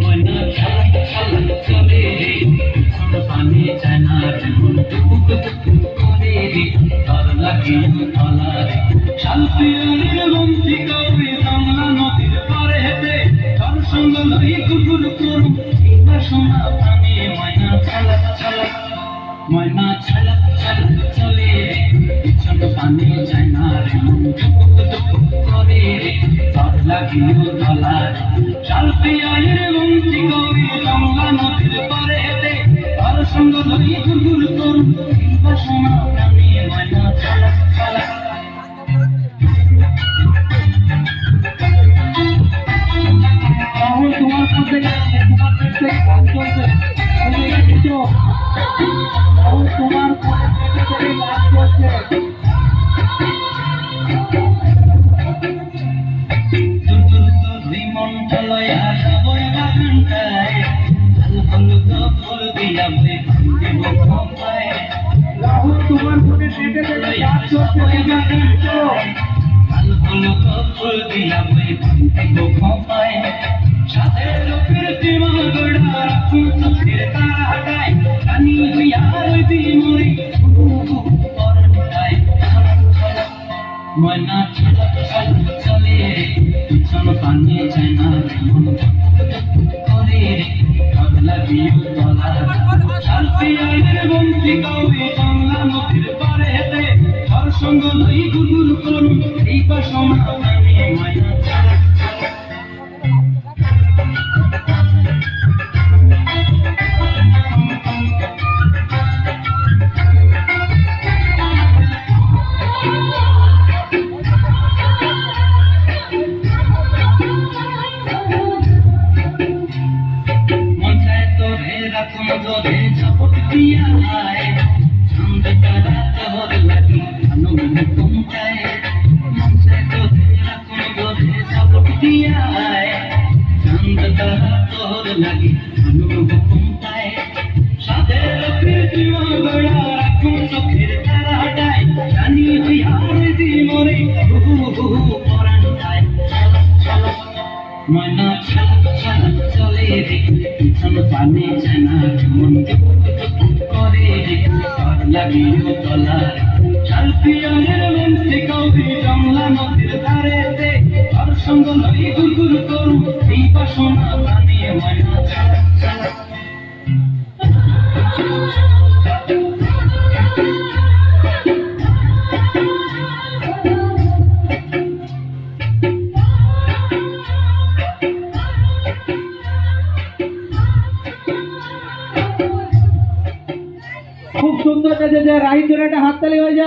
ময়না ছলক ছলক চলে পিছন পানে যায় না করে তার লাগিও তলার শাল পিয়ালের বংশী কবি বাংলা নদীর পারে হেঁটে তার সঙ্গ লই গুরগুর করুন বাসনা প্রাণী ময়না ছলক ছলক। তোমার কাছে কাজ চলছে তোমার লাভ করছে মন চলয়া যাব বাগানটায় হলুদ ফুল দিলাম রাহুল তোমার মনে পেটে কাজ করছে হলুদ ফুল দিলাম খোপায় সাথে লোকের দিমা গোড়া চোখের তারা হাটায় কানি হইয়া দিমরি ময়না ছলক ছলক চলে পিছন পানে যায় না করে কাজ লাগিও তলা শাল পিয়ালের বংশী কবি বাংলা নদীর পারে হেঁটে তার সঙ্গ লই গুরগুর করুন এই বাসনা প্রাণী ময়না ছলক ছলক। ঝপট দিয়া আয় চাঁদ তারা তোর লাগি আনন্দ কমতায় মনসায় তোদের রাখুন গোধে ঝপট দিয়া আয় চাঁদ তারা তোর লাগি আনন্দ কমতায় সাথে লোকের জীবন গড়া রাখুন চোখের তারা হাটায় জানি হইয়া দি মরে হু হু পরাণ যায় ছলক ছলক ময়না ছলক ছলক চলে রে পিছন পানে যায় না মন করে তার লাগিও তলার শাল পিয়ালের বংশী কবি বাংলা নদীর ধারেতে তার সঙ্গ লই গুরগুর করুন এই বাসনা প্রাণী ময়না ছলক ছলক। খুব সুন্দর যে রাহির জন্য একটা হাততালি হয়ে যায়।